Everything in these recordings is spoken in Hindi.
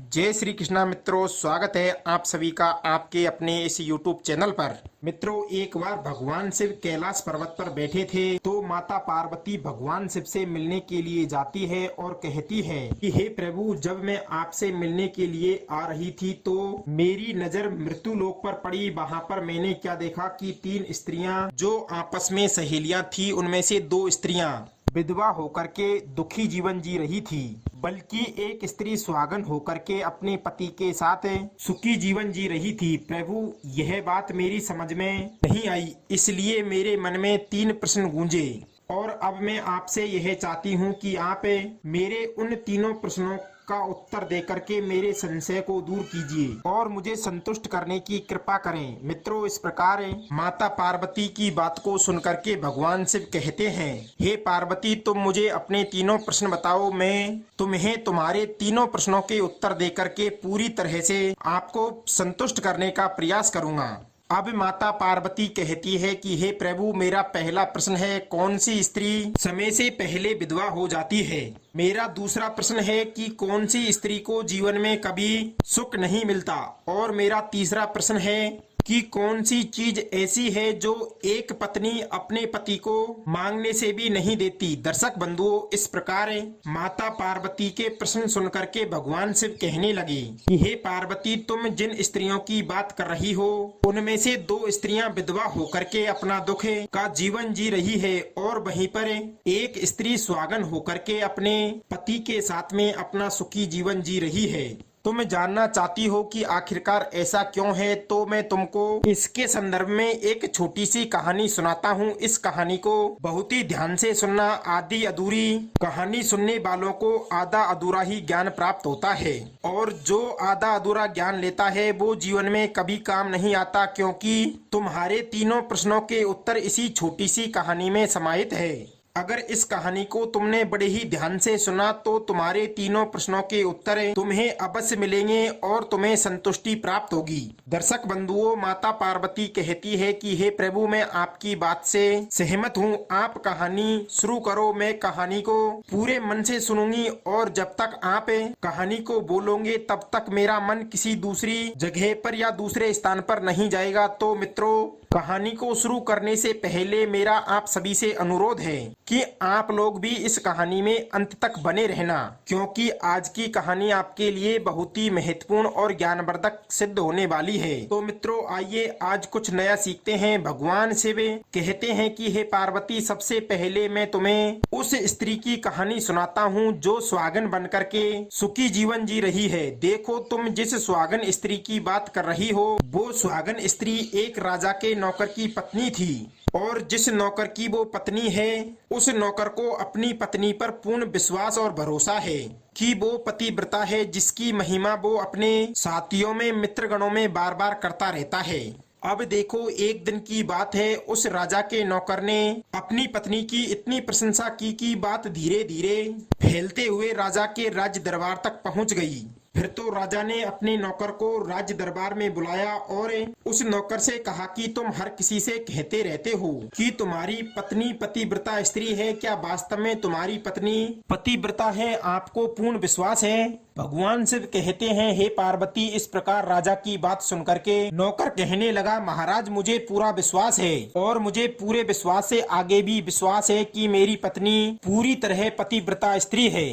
जय श्री कृष्णा मित्रों, स्वागत है आप सभी का आपके अपने इस YouTube चैनल पर। मित्रों, एक बार भगवान शिव कैलाश पर्वत पर बैठे थे तो माता पार्वती भगवान शिव से मिलने के लिए जाती है और कहती है कि हे प्रभु, जब मैं आपसे मिलने के लिए आ रही थी तो मेरी नजर मृत्यु लोक पर पड़ी। वहाँ पर मैंने क्या देखा कि 3 स्त्रियां जो आपस में सहेलियां थी, उनमें से 2 स्त्रियां विधवा होकर के दुखी जीवन जी रही थी, बल्कि एक स्त्री सुहागन होकर के अपने पति के साथ सुखी जीवन जी रही थी। प्रभु, यह बात मेरी समझ में नहीं आई, इसलिए मेरे मन में 3 प्रश्न गूंजे और अब मैं आपसे यह चाहती हूँ कि आप मेरे उन तीनों प्रश्नों का उत्तर देकर के मेरे संशय को दूर कीजिए और मुझे संतुष्ट करने की कृपा करें। मित्रों, इस प्रकार माता पार्वती की बात को सुनकर के भगवान शिव कहते हैं, हे पार्वती, तुम मुझे अपने तीनों प्रश्न बताओ, मैं तुम्हें तुम्हारे तीनों प्रश्नों के उत्तर देकर के पूरी तरह से आपको संतुष्ट करने का प्रयास करूंगा। अब माता पार्वती कहती है कि हे प्रभु, मेरा पहला प्रश्न है, कौन सी स्त्री समय से पहले विधवा हो जाती है। मेरा दूसरा प्रश्न है कि कौन सी स्त्री को जीवन में कभी सुख नहीं मिलता। और मेरा तीसरा प्रश्न है कि कौन सी चीज ऐसी है जो एक पत्नी अपने पति को मांगने से भी नहीं देती। दर्शक बंधुओं, इस प्रकार माता पार्वती के प्रश्न सुनकर के भगवान शिव कहने लगे कि हे पार्वती, तुम जिन स्त्रियों की बात कर रही हो उनमें से 2 स्त्रियां विधवा होकर के अपना दुख का जीवन जी रही है और वहीं पर एक स्त्री सुहागन होकर के अपने पति के साथ में अपना सुखी जीवन जी रही है। तुम जानना चाहती हो कि आखिरकार ऐसा क्यों है, तो मैं तुमको इसके संदर्भ में एक छोटी सी कहानी सुनाता हूँ। इस कहानी को बहुत ही ध्यान से सुनना। आधी अधूरी कहानी सुनने वालों को आधा अधूरा ही ज्ञान प्राप्त होता है और जो आधा अधूरा ज्ञान लेता है वो जीवन में कभी काम नहीं आता, क्योंकि तुम्हारे तीनों प्रश्नों के उत्तर इसी छोटी सी कहानी में समाहित है। अगर इस कहानी को तुमने बड़े ही ध्यान से सुना तो तुम्हारे तीनों प्रश्नों के उत्तर तुम्हें अवश्य मिलेंगे और तुम्हें संतुष्टि प्राप्त होगी। दर्शक बंधुओं, माता पार्वती कहती है कि हे प्रभु, मैं आपकी बात से सहमत हूँ, आप कहानी शुरू करो। मैं कहानी को पूरे मन से सुनूंगी और जब तक आप कहानी को बोलोगे तब तक मेरा मन किसी दूसरी जगह पर या दूसरे स्थान पर नहीं जाएगा। तो मित्रों, कहानी को शुरू करने से पहले मेरा आप सभी से अनुरोध है कि आप लोग भी इस कहानी में अंत तक बने रहना, क्योंकि आज की कहानी आपके लिए बहुत ही महत्वपूर्ण और ज्ञानवर्धक सिद्ध होने वाली है। तो मित्रों, आइए आज कुछ नया सीखते हैं। भगवान शिव कहते हैं कि हे पार्वती, सबसे पहले मैं तुम्हें उस स्त्री की कहानी सुनाता हूँ जो सुहागन बनकर के सुखी जीवन जी रही है। देखो, तुम जिस सुहागन स्त्री की बात कर रही हो वो सुहागन स्त्री एक राजा के नौकर की पत्नी थी और जिस नौकर की वो पत्नी है उस नौकर को अपनी पत्नी पर पूर्ण विश्वास और भरोसा है कि वो पतिव्रता है, जिसकी महिमा वो अपने साथियों में मित्रगणों में बार बार करता रहता है। अब देखो, एक दिन की बात है, उस राजा के नौकर ने अपनी पत्नी की इतनी प्रशंसा की कि बात धीरे धीरे फैलते हुए राजा के राज्य दरबार तक पहुंच गई। फिर तो राजा ने अपने नौकर को राज्य दरबार में बुलाया और उस नौकर से कहा कि तुम हर किसी से कहते रहते हो कि तुम्हारी पत्नी पतिव्रता स्त्री है, क्या वास्तव में तुम्हारी पत्नी पतिव्रता है? आपको पूर्ण विश्वास है? भगवान शिव कहते हैं, हे पार्वती, इस प्रकार राजा की बात सुनकर के नौकर कहने लगा, महाराज, मुझे पूरा विश्वास है और मुझे पूरे विश्वास से आगे भी विश्वास है कि मेरी पत्नी पूरी तरह पतिव्रता स्त्री है।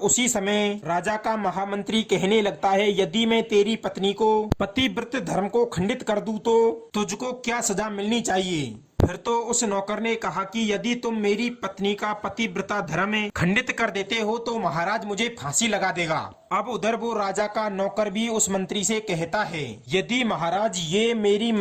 उसी समय राजा का महामंत्री कहने लगता है, यदि मैं तेरी पत्नी को पतिव्रत धर्म को खंडित कर दूं तो तुझको क्या सजा मिलनी चाहिए? फिर तो उस नौकर ने कहा कि यदि तुम मेरी पत्नी का पतिव्रता धर्म खंडित कर देते हो तो महाराज मुझे फांसी लगा देगा। अब उधर वो राजा का नौकर भी उस मंत्री से कहता है, यदि महाराज ये मेरी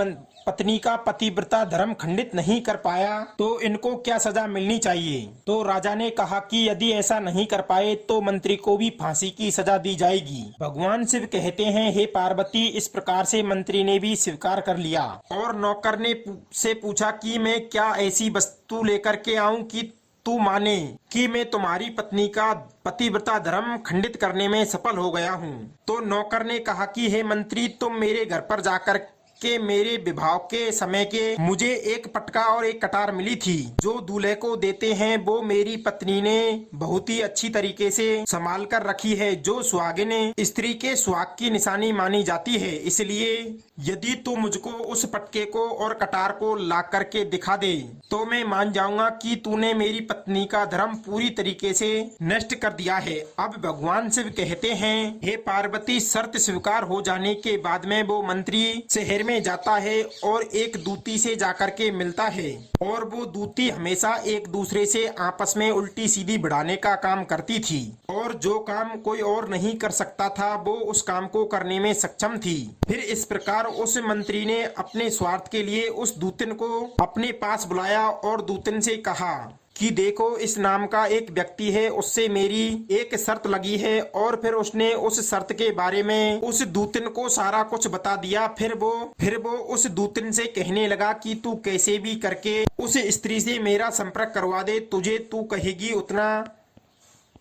पत्नी का पतिव्रता धर्म खंडित नहीं कर पाया तो इनको क्या सजा मिलनी चाहिए? तो राजा ने कहा कि यदि ऐसा नहीं कर पाए तो मंत्री को भी फांसी की सजा दी जाएगी। भगवान शिव कहते हैं, हे पार्वती, इस प्रकार से मंत्री ने भी स्वीकार कर लिया और नौकर ने से पूछा कि मैं क्या ऐसी वस्तु लेकर के आऊं कि तू माने कि मैं तुम्हारी पत्नी का पतिव्रता धर्म खंडित करने में सफल हो गया हूँ। तो नौकर ने कहा कि हे मंत्री, तुम मेरे घर पर जाकर के मेरे विवाह के समय के मुझे एक पटका और एक कटार मिली थी। जो दूल्हे को देते हैं वो मेरी पत्नी ने बहुत ही अच्छी तरीके से संभाल कर रखी है, जो सुहागिन स्त्री के सुहाग की निशानी मानी जाती है। इसलिए यदि तू मुझको उस पटके को और कटार को ला करके दिखा दे तो मैं मान जाऊंगा कि तूने मेरी पत्नी का धर्म पूरी तरीके से नष्ट कर दिया है। अब भगवान शिव कहते हैं, हे पार्वती, शर्त स्वीकार हो जाने के बाद में वो मंत्री शहर में जाता है और एक दूती से जाकर के मिलता है और वो दूती हमेशा एक दूसरे से आपस में उल्टी सीधी बढ़ाने का काम करती थी और जो काम कोई और नहीं कर सकता था वो उस काम को करने में सक्षम थी। फिर इस प्रकार उस मंत्री ने अपने स्वार्थ के लिए उस दूतन को अपने पास बुलाया और दूतन से कहा कि देखो, इस नाम का एक व्यक्ति है, उससे मेरी एक शर्त लगी है। और फिर उसने उस शर्त के बारे में उस दूतन को सारा कुछ बता दिया। फिर वो उस दूतन से कहने लगा कि तू कैसे भी करके उस स्त्री से मेरा संपर्क करवा दे, तुझे तू कहेगी उतना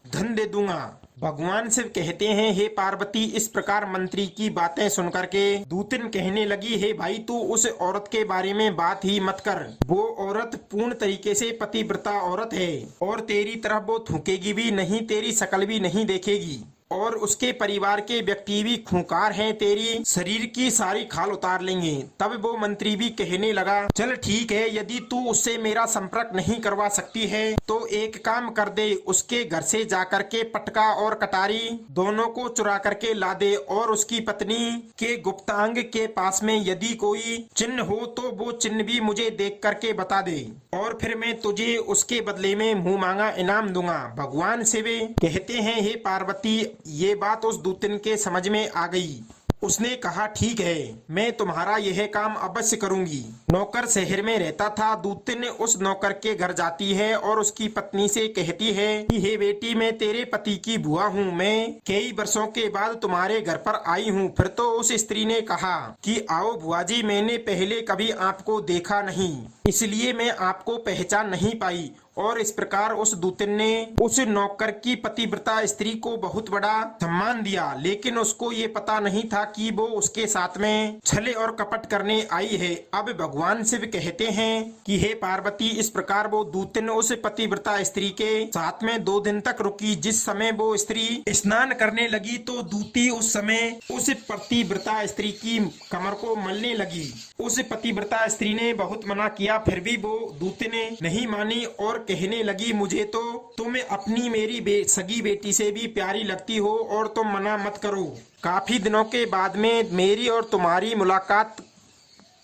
धन दे दूंगा। भगवान शिव कहते हैं, हे पार्वती, इस प्रकार मंत्री की बातें सुनकर के दूतन कहने लगी, हे भाई, तू उस औरत के बारे में बात ही मत कर। वो औरत पूर्ण तरीके से पतिव्रता औरत है और तेरी तरफ वो थूकेगी भी नहीं, तेरी शकल भी नहीं देखेगी और उसके परिवार के व्यक्ति भी खूंखार हैं, तेरी शरीर की सारी खाल उतार लेंगे। तब वो मंत्री भी कहने लगा, चल ठीक है, यदि तू उससे मेरा संपर्क नहीं करवा सकती है तो एक काम कर दे, उसके घर से जाकर के पटका और कटारी दोनों को चुरा करके ला दे और उसकी पत्नी के गुप्तांग के पास में यदि कोई चिन्ह हो तो वो चिन्ह भी मुझे देख करके बता दे और फिर मैं तुझे उसके बदले में मुंह मांगा इनाम दूंगा। भगवान शिव कहते हैं, हे पार्वती, ये बात उस दूतन के समझ में आ गई। उसने कहा, ठीक है, मैं तुम्हारा यह काम अवश्य करूंगी। नौकर शहर में रहता था। दूतन उस नौकर के घर जाती है और उसकी पत्नी से कहती है कि हे बेटी, मैं तेरे पति की बुआ हूँ, मैं कई वर्षों के बाद तुम्हारे घर पर आई हूँ। फिर तो उस स्त्री ने कहा कि आओ बुआ जी, मैंने पहले कभी आपको देखा नहीं, इसलिए मैं आपको पहचान नहीं पाई। और इस प्रकार उस दूतन ने उस नौकर की पतिव्रता स्त्री को बहुत बड़ा सम्मान दिया, लेकिन उसको ये पता नहीं था कि वो उसके साथ में छले और कपट करने आई है। अब भगवान शिव कहते हैं कि हे पार्वती, इस प्रकार वो दूतन उस पतिव्रता स्त्री के साथ में 2 दिन तक रुकी। जिस समय वो स्त्री स्नान करने लगी तो दूती उस समय उस पतिव्रता स्त्री की कमर को मलने लगी। उस पतिव्रता स्त्री ने बहुत मना किया, फिर भी वो दूत ने नहीं मानी और कहने लगी, मुझे तो तुम अपनी मेरी सगी बेटी से भी प्यारी लगती हो और तुम मना मत करो। काफी दिनों के बाद में मेरी और तुम्हारी मुलाकात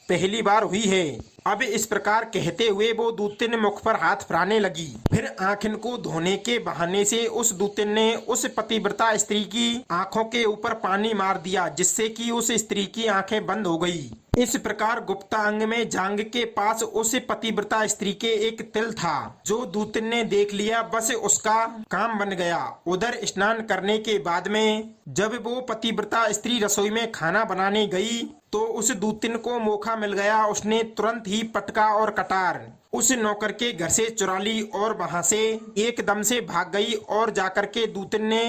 पहली बार हुई है। अब इस प्रकार कहते हुए वो दूतन मुख पर हाथ फिराने लगी। फिर आँखन को धोने के बहाने से उस दूतन ने उस पतिव्रता स्त्री की आंखों के ऊपर पानी मार दिया, जिससे कि उस स्त्री की आंखें बंद हो गई। इस प्रकार गुप्तांग में जांग के पास उस पतिव्रता स्त्री के एक तिल था, जो दूतन ने देख लिया, बस उसका काम बन गया। उधर स्नान करने के बाद में जब वो पतिव्रता स्त्री रसोई में खाना बनाने गई तो उस दूतन को मौका मिल गया। उसने तुरंत ही पटका और कटार उस नौकर के घर से चुरा ली और वहां से एकदम से भाग गई और जाकर के दूतन ने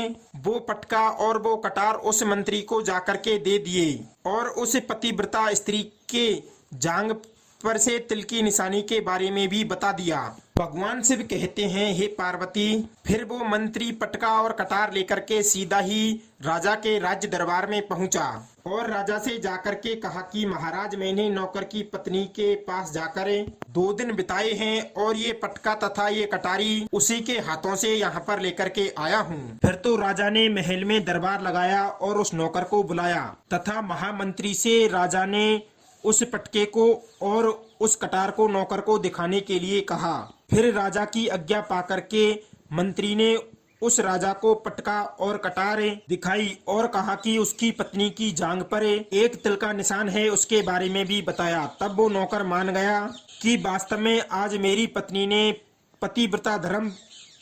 वो पटका और वो कटार उस मंत्री को जाकर के दे दिए और उस पतिव्रता स्त्री के जांग पर से तिल की निशानी के बारे में भी बता दिया। भगवान शिव कहते हैं, हे पार्वती, फिर वो मंत्री पटका और कटार लेकर के सीधा ही राजा के राज्य दरबार में पहुंचा और राजा से जाकर के कहा कि महाराज, मैंने नौकर की पत्नी के पास जाकर 2 दिन बिताए हैं और ये पटका तथा ये कटारी उसी के हाथों से यहाँ पर लेकर के आया हूँ। फिर तो राजा ने महल में दरबार लगाया और उस नौकर को बुलाया तथा महामंत्री से राजा ने उस पटके को और उस कटार को नौकर को दिखाने के लिए कहा। फिर राजा की आज्ञा पाकर के मंत्री ने उस राजा को पटका और कटार दिखाई और कहा कि उसकी पत्नी की जांघ पर एक तिल का निशान है, उसके बारे में भी बताया। तब वो नौकर मान गया कि वास्तव में आज मेरी पत्नी ने पतिव्रता धर्म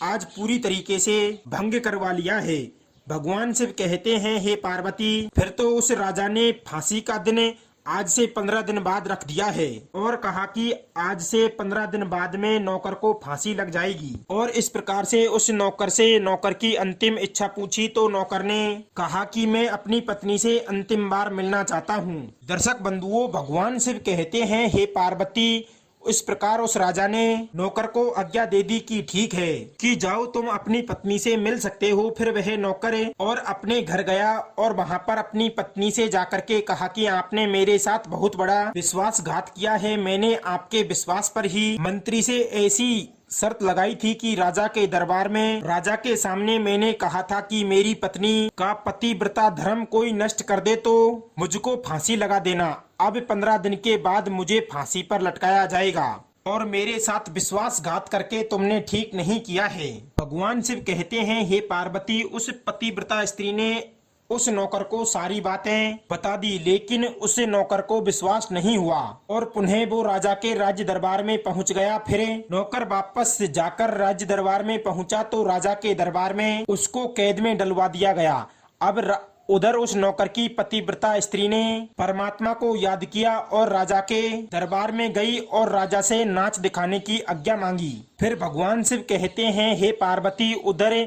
आज पूरी तरीके से भंग करवा लिया है। भगवान शिव कहते हैं, हे पार्वती, फिर तो उस राजा ने फांसी का दिन आज से 15 दिन बाद रख दिया है और कहा कि आज से 15 दिन बाद में नौकर को फांसी लग जाएगी। और इस प्रकार से उस नौकर से नौकर की अंतिम इच्छा पूछी तो नौकर ने कहा कि मैं अपनी पत्नी से अंतिम बार मिलना चाहता हूँ। दर्शक बंधुओं, भगवान शिव कहते हैं, हे पार्वती, इस प्रकार उस राजा ने नौकर को आज्ञा दे दी कि ठीक है कि जाओ, तुम अपनी पत्नी से मिल सकते हो। फिर वह नौकर और अपने घर गया और वहां पर अपनी पत्नी से जाकर के कहा कि आपने मेरे साथ बहुत बड़ा विश्वासघात किया है। मैंने आपके विश्वास पर ही मंत्री से ऐसी शर्त लगाई थी कि राजा के दरबार में राजा के सामने मैंने कहा था कि मेरी पत्नी का पतिव्रता धर्म कोई नष्ट कर दे तो मुझको फांसी लगा देना। अब 15 दिन के बाद मुझे फांसी पर लटकाया जाएगा और मेरे साथ विश्वासघात करके तुमने ठीक नहीं किया है। भगवान शिव कहते हैं, हे पार्वती, उस पतिव्रता स्त्री ने उस नौकर को सारी बातें बता दी, लेकिन उस नौकर को विश्वास नहीं हुआ और पुनः वो राजा के राज्य दरबार में पहुंच गया। फिर नौकर वापस जाकर राज्य दरबार में पहुंचा तो राजा के दरबार में उसको कैद में डलवा दिया गया। अब उधर उस नौकर की पतिव्रता स्त्री ने परमात्मा को याद किया और राजा के दरबार में गई और राजा से नाच दिखाने की आज्ञा मांगी। फिर भगवान शिव कहते हैं, हे पार्वती, उधर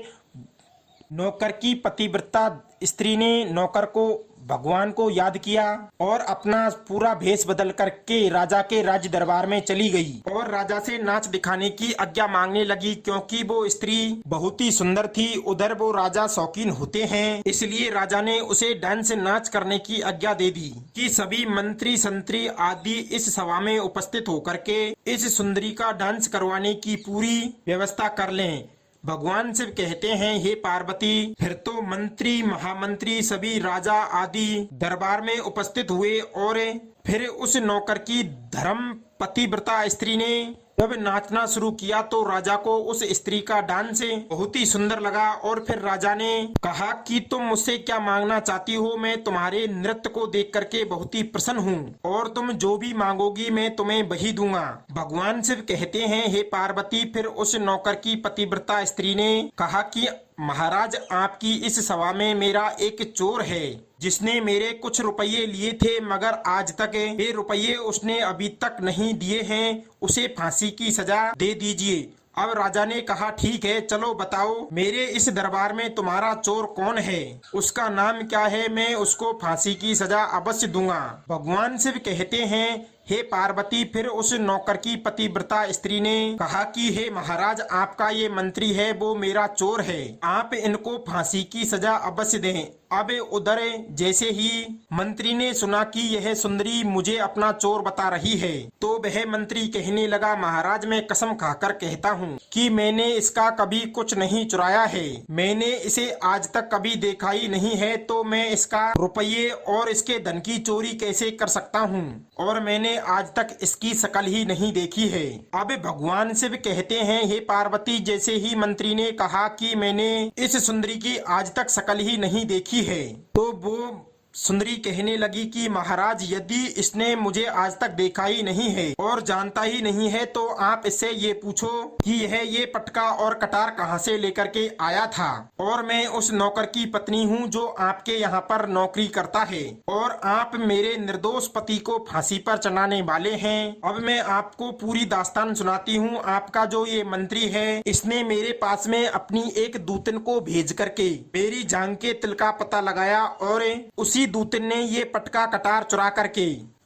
नौकर की पतिव्रता स्त्री ने नौकर को भगवान को याद किया और अपना पूरा भेष बदल करके राजा के राज्य दरबार में चली गई और राजा से नाच दिखाने की आज्ञा मांगने लगी, क्योंकि वो स्त्री बहुत ही सुंदर थी। उधर वो राजा शौकीन होते हैं, इसलिए राजा ने उसे डांस नाच करने की आज्ञा दे दी कि सभी मंत्री संतरी आदि इस सभा में उपस्थित होकर के इस सुंदरी का डांस करवाने की पूरी व्यवस्था कर लें। भगवान शिव कहते हैं, हे पार्वती, फिर तो मंत्री महामंत्री सभी राजा आदि दरबार में उपस्थित हुए और फिर उस नौकर की धर्म पतिव्रता स्त्री ने जब नाचना शुरू किया तो राजा को उस स्त्री का डांस बहुत ही सुंदर लगा और फिर राजा ने कहा कि तुम मुझसे क्या मांगना चाहती हो, मैं तुम्हारे नृत्य को देख करके बहुत ही प्रसन्न हूँ और तुम जो भी मांगोगी मैं तुम्हें वही दूंगा। भगवान शिव कहते हैं, हे पार्वती, फिर उस नौकर की पतिव्रता स्त्री ने कहा कि महाराज, आपकी इस सभा में मेरा एक चोर है जिसने मेरे कुछ रुपये लिए थे, मगर आज तक ये रुपये उसने अभी तक नहीं दिए हैं, उसे फांसी की सजा दे दीजिए। अब राजा ने कहा, ठीक है, चलो बताओ मेरे इस दरबार में तुम्हारा चोर कौन है, उसका नाम क्या है, मैं उसको फांसी की सजा अवश्य दूंगा। भगवान शिव कहते हैं, हे पार्वती, फिर उस नौकर की पतिव्रता स्त्री ने कहा कि हे महाराज, आपका ये मंत्री है वो मेरा चोर है, आप इनको फांसी की सजा अवश्य दें। अब उधर जैसे ही मंत्री ने सुना कि यह सुंदरी मुझे अपना चोर बता रही है तो वह मंत्री कहने लगा, महाराज, मैं कसम खाकर कहता हूँ कि मैंने इसका कभी कुछ नहीं चुराया है, मैंने इसे आज तक कभी देखा ही नहीं है, तो मैं इसका रुपये और इसके धन की चोरी कैसे कर सकता हूँ, और मैंने आज तक इसकी शकल ही नहीं देखी है। अब भगवान शिव कहते हैं, हे पार्वती, जैसे ही मंत्री ने कहा कि मैंने इस सुंदरी की आज तक शकल ही नहीं देखी है, तो वो सुंदरी कहने लगी कि महाराज, यदि इसने मुझे आज तक देखा ही नहीं है और जानता ही नहीं है तो आप इससे ये पूछो कि यह ये पटका और कटार कहाँ से लेकर के आया था, और मैं उस नौकर की पत्नी हूँ जो आपके यहाँ पर नौकरी करता है और आप मेरे निर्दोष पति को फांसी पर चढ़ाने वाले हैं। अब मैं आपको पूरी दास्तान सुनाती हूँ। आपका जो ये मंत्री है, इसने मेरे पास में अपनी एक दूतन को भेज करके मेरी जांग के तिल का पता लगाया और उसी दूतन ने ये पटका कटार चुरा करके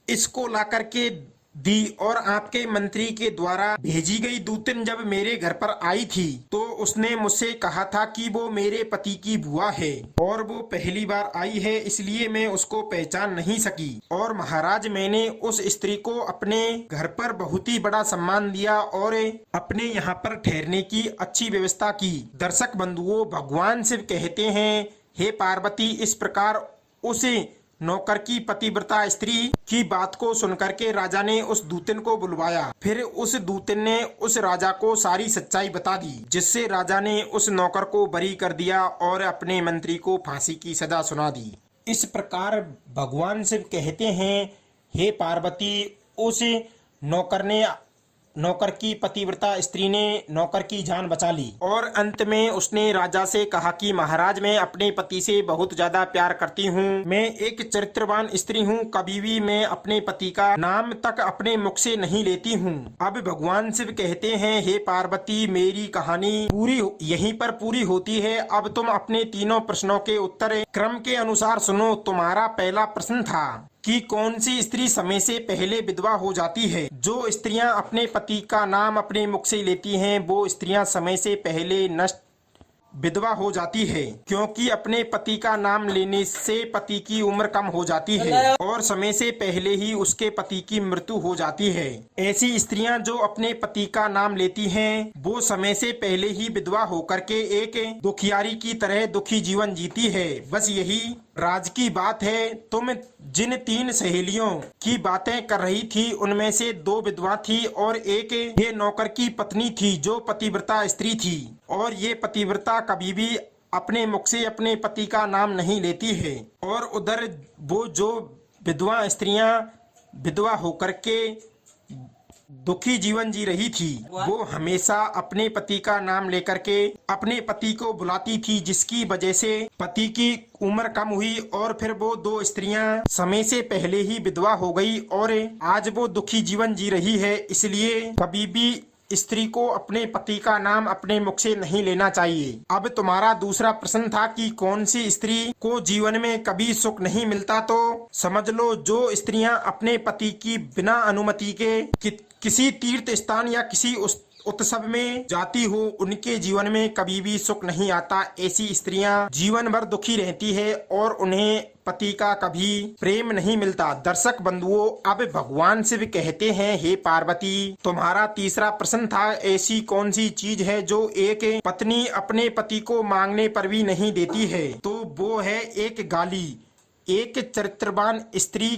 इसको ला करके दी, और आपके मंत्री के द्वारा भेजी गई दूतन जब मेरे घर पर आई थी तो उसने मुझसे कहा था कि वो मेरे पति की बुआ है और वो पहली बार आई है, इसलिए मैं उसको पहचान नहीं सकी। और महाराज, मैंने उस स्त्री को अपने घर पर बहुत ही बड़ा सम्मान दिया और अपने यहाँ पर ठहरने की अच्छी व्यवस्था की। दर्शक बंधुओं, भगवान शिव कहते हैं, हे पार्वती, इस प्रकार उस नौकर की पतिव्रता स्त्री की बात को सुनकर के राजा ने उस दूतन को बुलवाया। फिर उस दूतन ने उस राजा को सारी सच्चाई बता दी, जिससे राजा ने उस नौकर को बरी कर दिया और अपने मंत्री को फांसी की सजा सुना दी। इस प्रकार भगवान शिव कहते हैं, हे पार्वती, उस नौकर ने नौकर की पतिव्रता स्त्री ने नौकर की जान बचा ली और अंत में उसने राजा से कहा कि महाराज, मैं अपने पति से बहुत ज्यादा प्यार करती हूँ, मैं एक चरित्रवान स्त्री हूँ, कभी भी मैं अपने पति का नाम तक अपने मुख से नहीं लेती हूँ। अब भगवान शिव कहते हैं, हे पार्वती, मेरी कहानी पूरी यहीं पर पूरी होती है। अब तुम अपने तीनों प्रश्नों के उत्तर क्रम के अनुसार सुनो। तुम्हारा पहला प्रश्न था कि कौन सी स्त्री समय से पहले विधवा हो जाती है। जो स्त्रियां अपने पति का नाम अपने मुख से लेती हैं, वो स्त्रियां समय से पहले नष्ट विधवा हो जाती है, क्योंकि अपने पति का नाम लेने से पति की उम्र कम हो जाती है और समय से पहले ही उसके पति की मृत्यु हो जाती है। ऐसी स्त्रियां जो अपने पति का नाम लेती हैं, वो समय से पहले ही विधवा होकर के एक दुखियारी की तरह दुखी जीवन जीती है। बस यही राज की बात है। तुम जिन 3 सहेलियों की बातें कर रही थी, उनमें से 2 विधवा थी और एक ये नौकर की पत्नी थी जो पतिव्रता स्त्री थी। और ये पतिव्रता कभी भी अपने मुख से अपने पति का नाम नहीं लेती है। और उधर वो जो विधवा स्त्रियां विधवा होकर के दुखी जीवन जी रही थी, वो हमेशा अपने पति का नाम लेकर के अपने पति को बुलाती थी, जिसकी वजह से पति की उम्र कम हुई और फिर वो 2 स्त्रियां समय से पहले ही विधवा हो गई और आज वो दुखी जीवन जी रही है। इसलिए कभी भी स्त्री को अपने पति का नाम अपने मुख से नहीं लेना चाहिए। अब तुम्हारा दूसरा प्रश्न था कि कौन सी स्त्री को जीवन में कभी सुख नहीं मिलता। तो समझ लो, जो स्त्रियां अपने पति की बिना अनुमति के किसी तीर्थ स्थान या किसी उत्सव में जाती हो, उनके जीवन में कभी भी सुख नहीं आता। ऐसी स्त्रियां जीवन भर दुखी रहती है और उन्हें पति का कभी प्रेम नहीं मिलता। दर्शक बंधुओं, अब भगवान शिव कहते हैं, हे पार्वती, तुम्हारा तीसरा प्रश्न था, ऐसी कौन सी चीज है जो एक पत्नी अपने पति को मांगने पर भी नहीं देती है। तो वो है एक गाली। एक चरित्रवान स्त्री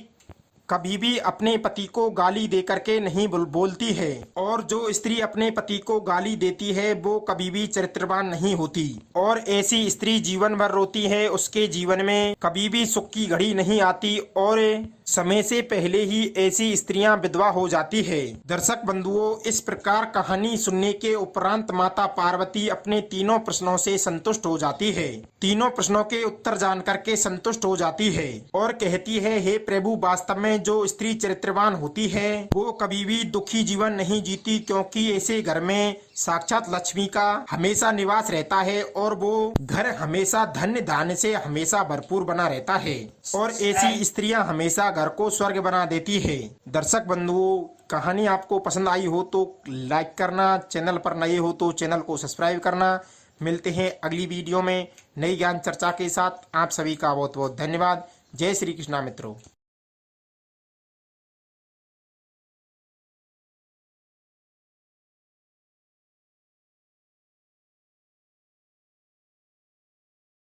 कभी भी अपने पति को गाली दे करके नहीं बोलती है और जो स्त्री अपने पति को गाली देती है वो कभी भी चरित्रवान नहीं होती और ऐसी स्त्री जीवन भर रोती है। उसके जीवन में कभी भी सुख की घड़ी नहीं आती और समय से पहले ही ऐसी स्त्रियां विधवा हो जाती है। दर्शक बंधुओं, इस प्रकार कहानी सुनने के उपरांत माता पार्वती अपने तीनों प्रश्नों से संतुष्ट हो जाती है। तीनों प्रश्नों के उत्तर जान करके संतुष्ट हो जाती है और कहती है, हे प्रभु, वास्तव में जो स्त्री चरित्रवान होती है वो कभी भी दुखी जीवन नहीं जीती, क्योंकि ऐसे घर में साक्षात लक्ष्मी का हमेशा निवास रहता है और वो घर हमेशा धन्य धान्य से हमेशा भरपूर बना रहता है और ऐसी स्त्रियां हमेशा घर को स्वर्ग बना देती है। दर्शक बंधुओं, कहानी आपको पसंद आई हो तो लाइक करना, चैनल पर नए हो तो चैनल को सब्सक्राइब करना। मिलते हैं अगली वीडियो में नई ज्ञान चर्चा के साथ। आप सभी का बहुत बहुत धन्यवाद। जय श्री कृष्णा मित्रों।